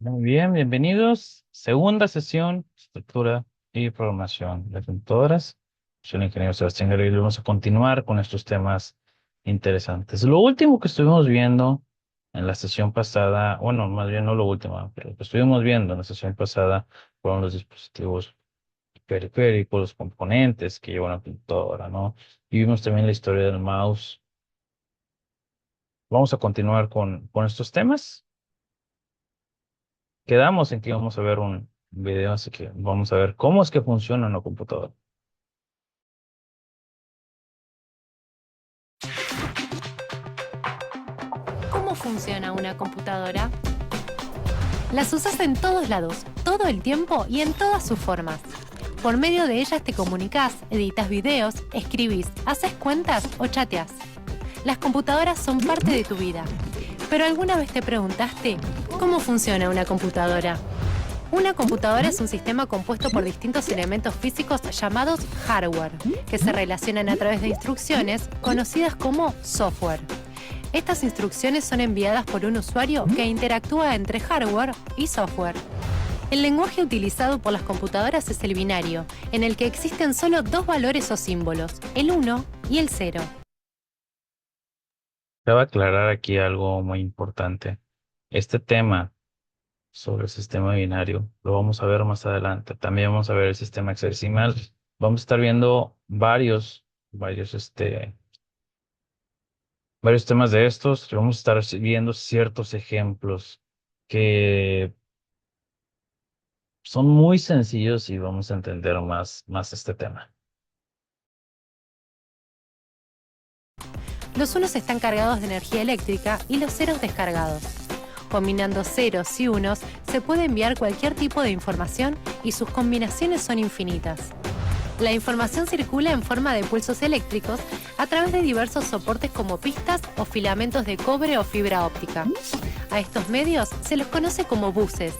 Muy bien, bienvenidos. Segunda sesión, estructura y programación de computadoras. Soy el ingeniero Sebastián Gabriel y vamos a continuar con estos temas interesantes. Lo último que estuvimos viendo en la sesión pasada, bueno, más bien no lo último, pero lo que estuvimos viendo en la sesión pasada fueron los dispositivos periféricos, los componentes que llevan la computadora, ¿no? Y vimos también la historia del mouse. Vamos a continuar con estos temas. Quedamos en que íbamos a ver un video, así que vamos a ver cómo es que funciona una computadora. ¿Cómo funciona una computadora? Las usas en todos lados, todo el tiempo y en todas sus formas. Por medio de ellas te comunicas, editas videos, escribís, haces cuentas o chateas. Las computadoras son parte de tu vida. Pero ¿alguna vez te preguntaste cómo funciona una computadora? Una computadora es un sistema compuesto por distintos elementos físicos llamados hardware, que se relacionan a través de instrucciones conocidas como software. Estas instrucciones son enviadas por un usuario que interactúa entre hardware y software. El lenguaje utilizado por las computadoras es el binario, en el que existen solo dos valores o símbolos, el 1 y el 0. Cabe aclarar aquí algo muy importante. Este tema sobre el sistema binario lo vamos a ver más adelante. También vamos a ver el sistema hexadecimal. Vamos a estar viendo varios temas de estos. Vamos a estar viendo ciertos ejemplos que son muy sencillos y vamos a entender más este tema. Los unos están cargados de energía eléctrica y los ceros descargados. Combinando ceros y unos se puede enviar cualquier tipo de información y sus combinaciones son infinitas. La información circula en forma de pulsos eléctricos a través de diversos soportes como pistas o filamentos de cobre o fibra óptica. A estos medios se los conoce como buses.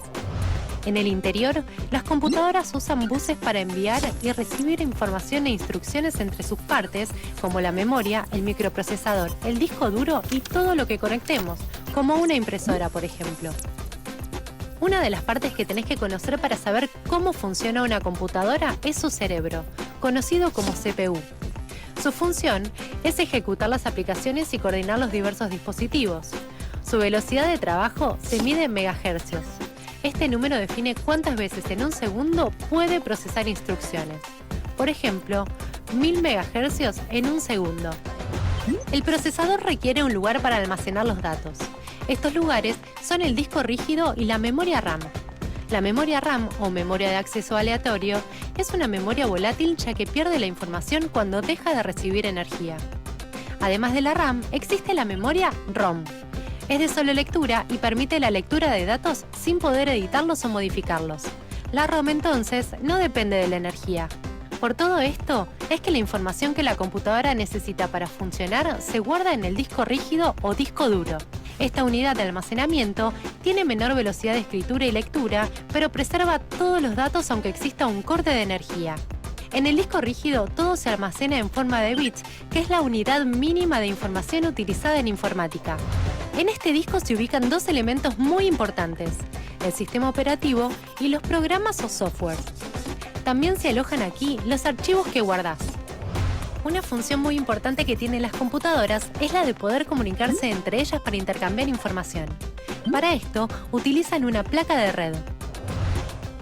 En el interior, las computadoras usan buses para enviar y recibir información e instrucciones entre sus partes, como la memoria, el microprocesador, el disco duro y todo lo que conectemos, como una impresora, por ejemplo. Una de las partes que tenés que conocer para saber cómo funciona una computadora es su cerebro, conocido como CPU. Su función es ejecutar las aplicaciones y coordinar los diversos dispositivos. Su velocidad de trabajo se mide en megahercios. Este número define cuántas veces en un segundo puede procesar instrucciones. Por ejemplo, 1000 megahercios en un segundo. El procesador requiere un lugar para almacenar los datos. Estos lugares son el disco rígido y la memoria RAM. La memoria RAM, o memoria de acceso aleatorio, es una memoria volátil ya que pierde la información cuando deja de recibir energía. Además de la RAM, existe la memoria ROM. Es de solo lectura y permite la lectura de datos sin poder editarlos o modificarlos. La ROM entonces no depende de la energía. Por todo esto, es que la información que la computadora necesita para funcionar se guarda en el disco rígido o disco duro. Esta unidad de almacenamiento tiene menor velocidad de escritura y lectura, pero preserva todos los datos aunque exista un corte de energía. En el disco rígido todo se almacena en forma de bits, que es la unidad mínima de información utilizada en informática. En este disco se ubican dos elementos muy importantes, el sistema operativo y los programas o software. También se alojan aquí los archivos que guardás. Una función muy importante que tienen las computadoras es la de poder comunicarse entre ellas para intercambiar información. Para esto, utilizan una placa de red.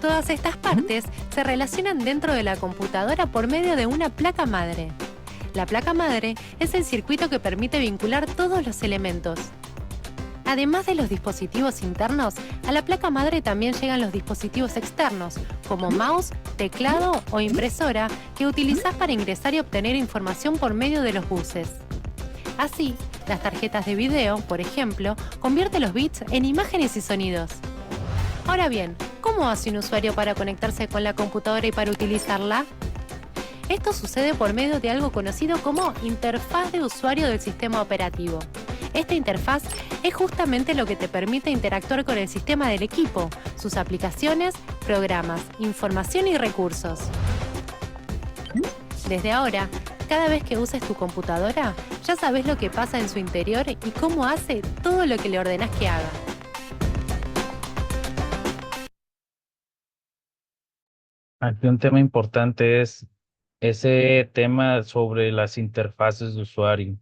Todas estas partes se relacionan dentro de la computadora por medio de una placa madre. La placa madre es el circuito que permite vincular todos los elementos. Además de los dispositivos internos, a la placa madre también llegan los dispositivos externos, como mouse, teclado o impresora, que utilizás para ingresar y obtener información por medio de los buses. Así, las tarjetas de video, por ejemplo, convierten los bits en imágenes y sonidos. Ahora bien, ¿cómo hace un usuario para conectarse con la computadora y para utilizarla? Esto sucede por medio de algo conocido como interfaz de usuario del sistema operativo. Esta interfaz es justamente lo que te permite interactuar con el sistema del equipo, sus aplicaciones, programas, información y recursos. Desde ahora, cada vez que uses tu computadora, ya sabes lo que pasa en su interior y cómo hace todo lo que le ordenás que haga. Aquí un tema importante es ese tema sobre las interfaces de usuario.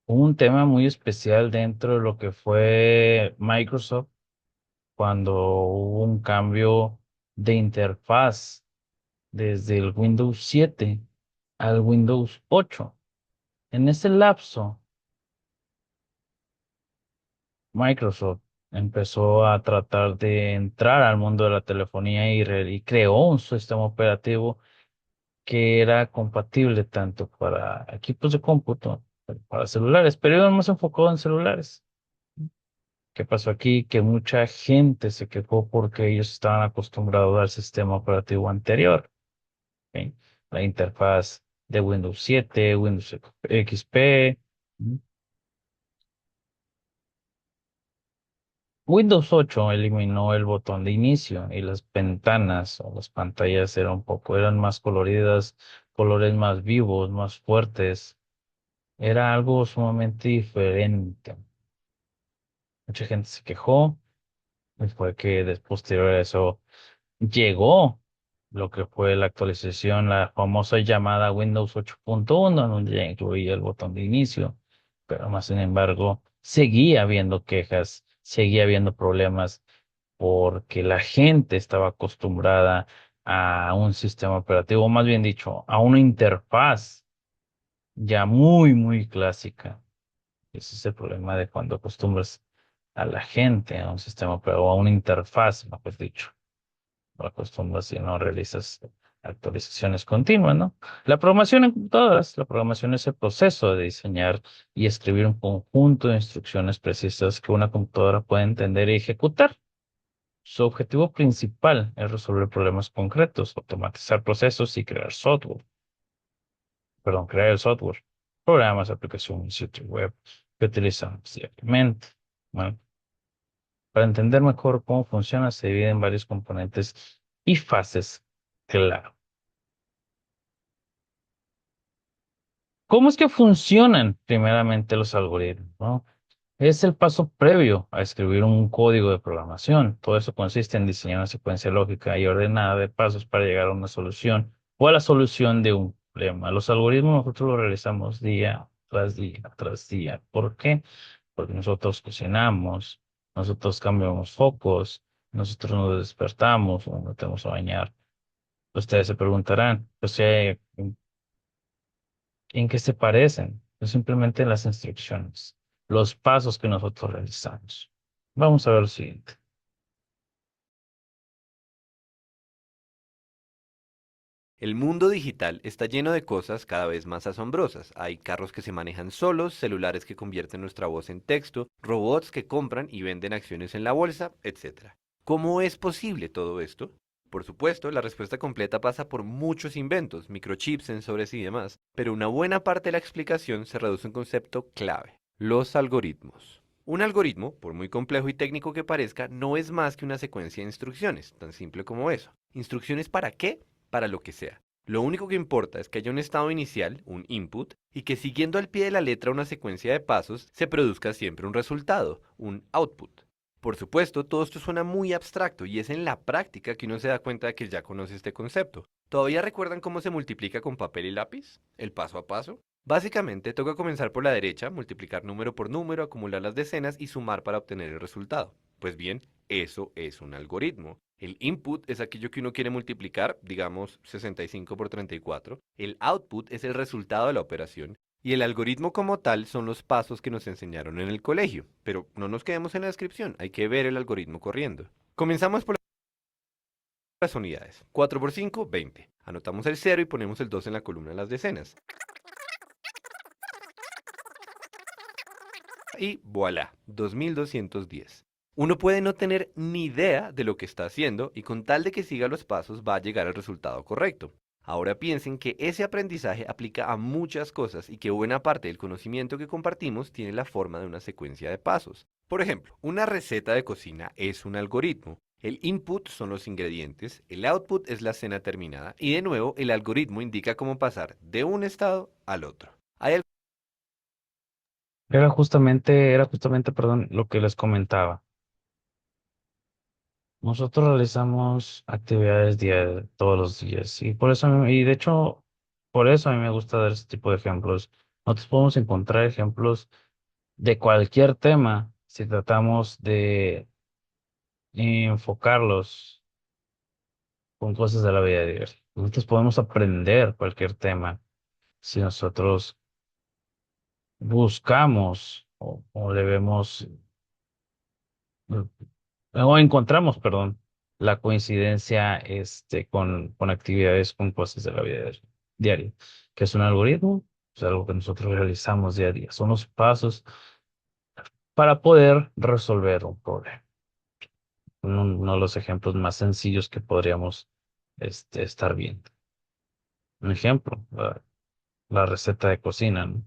Un tema muy especial dentro de lo que fue Microsoft cuando hubo un cambio de interfaz desde el Windows 7 al Windows 8. En ese lapso, Microsoft empezó a tratar de entrar al mundo de la telefonía y creó un sistema operativo que era compatible tanto para equipos de cómputo, para celulares, pero iban más enfocado en celulares. ¿Qué pasó aquí? Que mucha gente se quejó porque ellos estaban acostumbrados al sistema operativo anterior, ¿ok? La interfaz de Windows 7, Windows XP. ¿Mm? Windows 8 eliminó el botón de inicio y las ventanas o las pantallas eran más coloridas, colores más vivos, más fuertes. Era algo sumamente diferente. Mucha gente se quejó y fue que posterior a eso llegó lo que fue la actualización, la famosa llamada Windows 8.1, donde ya incluía el botón de inicio, pero más sin embargo, seguía habiendo quejas, seguía habiendo problemas porque la gente estaba acostumbrada a un sistema operativo, o más bien dicho, a una interfaz ya muy clásica. Ese es el problema de cuando acostumbras a la gente a un sistema operativo, a una interfaz, mejor dicho lo acostumbras y no realizas actualizaciones continuas, ¿no? La programación en computadoras, la programación es el proceso de diseñar y escribir un conjunto de instrucciones precisas que una computadora puede entender y ejecutar. Su objetivo principal es resolver problemas concretos, automatizar procesos y crear software. Perdón, crear el software, programas, aplicaciones, sitios web que utilizamos diariamente. Bueno, para entender mejor cómo funciona, se divide en varios componentes y fases. Claro. ¿Cómo es que funcionan primeramente los algoritmos, ¿no? Es el paso previo a escribir un código de programación. Todo eso consiste en diseñar una secuencia lógica y ordenada de pasos para llegar a una solución o a la solución de un problema. Los algoritmos nosotros los realizamos día tras día tras día. ¿Por qué? Porque nosotros cocinamos, nosotros cambiamos focos, nosotros nos despertamos o nos metemos a bañar. Ustedes se preguntarán, pues, ¿en qué se parecen? Es simplemente las instrucciones, los pasos que nosotros realizamos. Vamos a ver lo siguiente. El mundo digital está lleno de cosas cada vez más asombrosas. Hay carros que se manejan solos, celulares que convierten nuestra voz en texto, robots que compran y venden acciones en la bolsa, etc. ¿Cómo es posible todo esto? Por supuesto, la respuesta completa pasa por muchos inventos, microchips, sensores y demás, pero una buena parte de la explicación se reduce a un concepto clave: los algoritmos. Un algoritmo, por muy complejo y técnico que parezca, no es más que una secuencia de instrucciones, tan simple como eso. ¿Instrucciones para qué? Para lo que sea. Lo único que importa es que haya un estado inicial, un input, y que siguiendo al pie de la letra una secuencia de pasos se produzca siempre un resultado, un output. Por supuesto, todo esto suena muy abstracto y es en la práctica que uno se da cuenta de que ya conoce este concepto. ¿Todavía recuerdan cómo se multiplica con papel y lápiz? ¿El paso a paso? Básicamente, toca comenzar por la derecha, multiplicar número por número, acumular las decenas y sumar para obtener el resultado. Pues bien, eso es un algoritmo. El input es aquello que uno quiere multiplicar, digamos 65 por 34. El output es el resultado de la operación. Y el algoritmo como tal son los pasos que nos enseñaron en el colegio. Pero no nos quedemos en la descripción, hay que ver el algoritmo corriendo. Comenzamos por las unidades. 4 por 5, 20. Anotamos el 0 y ponemos el 2 en la columna de las decenas. Y voilà, 2210. Uno puede no tener ni idea de lo que está haciendo y con tal de que siga los pasos va a llegar al resultado correcto. Ahora piensen que ese aprendizaje aplica a muchas cosas y que buena parte del conocimiento que compartimos tiene la forma de una secuencia de pasos. Por ejemplo, una receta de cocina es un algoritmo. El input son los ingredientes, el output es la cena terminada y de nuevo el algoritmo indica cómo pasar de un estado al otro. Hay Era justamente, perdón, lo que les comentaba. nosotros realizamos actividades diarias, todos los días, y por eso, y de hecho, por eso a mí me gusta dar este tipo de ejemplos. Nosotros podemos encontrar ejemplos de cualquier tema si tratamos de enfocarlos con cosas de la vida diaria. Nosotros podemos aprender cualquier tema si nosotros buscamos o le vemos o encontramos, perdón, la coincidencia con actividades, con cosas de la vida diaria. ¿Que es un algoritmo? Es algo que nosotros realizamos día a día. Son los pasos para poder resolver un problema. Uno de los ejemplos más sencillos que podríamos estar viendo. Un ejemplo, la receta de cocina, ¿no?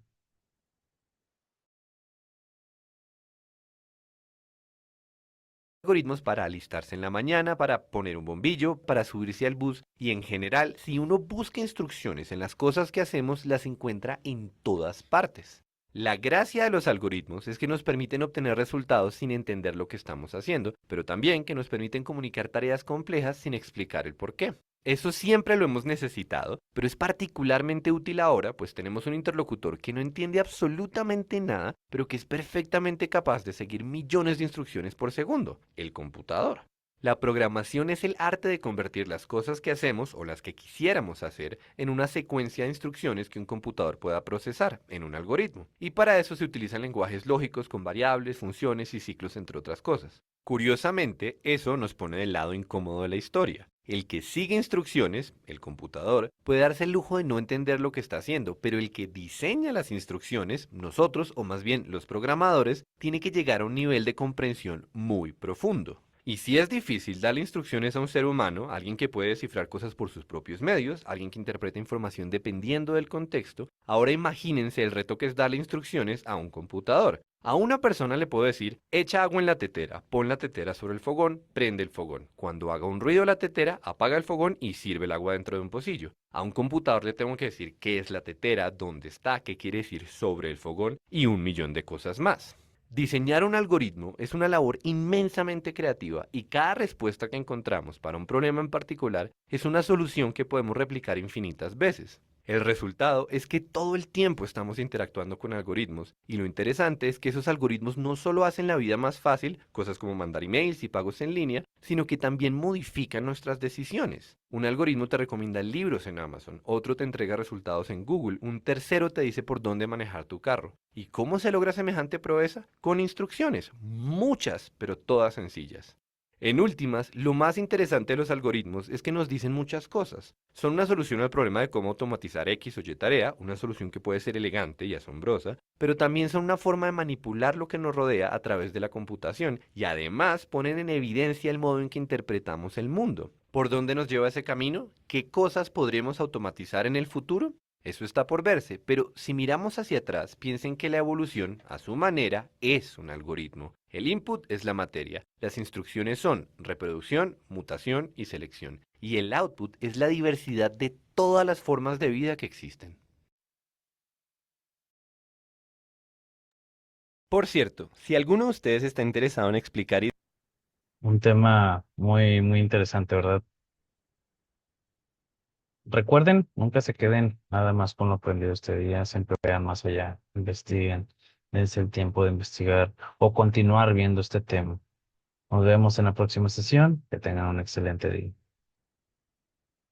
Algoritmos para alistarse en la mañana, para poner un bombillo, para subirse al bus y en general, si uno busca instrucciones en las cosas que hacemos, las encuentra en todas partes. La gracia de los algoritmos es que nos permiten obtener resultados sin entender lo que estamos haciendo, pero también que nos permiten comunicar tareas complejas sin explicar el por qué. Eso siempre lo hemos necesitado, pero es particularmente útil ahora, pues tenemos un interlocutor que no entiende absolutamente nada, pero que es perfectamente capaz de seguir millones de instrucciones por segundo, el computador. La programación es el arte de convertir las cosas que hacemos o las que quisiéramos hacer en una secuencia de instrucciones que un computador pueda procesar en un algoritmo. Y para eso se utilizan lenguajes lógicos con variables, funciones y ciclos, entre otras cosas. Curiosamente, eso nos pone del lado incómodo de la historia. El que sigue instrucciones, el computador, puede darse el lujo de no entender lo que está haciendo, pero el que diseña las instrucciones, nosotros, o más bien los programadores, tiene que llegar a un nivel de comprensión muy profundo. Y si es difícil darle instrucciones a un ser humano, alguien que puede descifrar cosas por sus propios medios, alguien que interpreta información dependiendo del contexto, ahora imagínense el reto que es darle instrucciones a un computador. A una persona le puedo decir, echa agua en la tetera, pon la tetera sobre el fogón, prende el fogón. Cuando haga un ruido la tetera, apaga el fogón y sirve el agua dentro de un pocillo. A un computador le tengo que decir qué es la tetera, dónde está, qué quiere decir sobre el fogón y un millón de cosas más. Diseñar un algoritmo es una labor inmensamente creativa y cada respuesta que encontramos para un problema en particular es una solución que podemos replicar infinitas veces. El resultado es que todo el tiempo estamos interactuando con algoritmos y lo interesante es que esos algoritmos no solo hacen la vida más fácil, cosas como mandar emails y pagos en línea, sino que también modifican nuestras decisiones. Un algoritmo te recomienda libros en Amazon, otro te entrega resultados en Google, un tercero te dice por dónde manejar tu carro. ¿Y cómo se logra semejante proeza? Con instrucciones, muchas, pero todas sencillas. En últimas, lo más interesante de los algoritmos es que nos dicen muchas cosas. Son una solución al problema de cómo automatizar X o Y tarea, una solución que puede ser elegante y asombrosa, pero también son una forma de manipular lo que nos rodea a través de la computación y además ponen en evidencia el modo en que interpretamos el mundo. ¿Por dónde nos lleva ese camino? ¿Qué cosas podríamos automatizar en el futuro? Eso está por verse, pero si miramos hacia atrás, piensen que la evolución, a su manera, es un algoritmo. El input es la materia, las instrucciones son reproducción, mutación y selección, y el output es la diversidad de todas las formas de vida que existen. Por cierto, si alguno de ustedes está interesado en explicar Un tema muy, muy interesante, ¿verdad? Recuerden, nunca se queden nada más con lo aprendido este día, siempre vean más allá, investiguen, dense el tiempo de investigar o continuar viendo este tema. Nos vemos en la próxima sesión, que tengan un excelente día.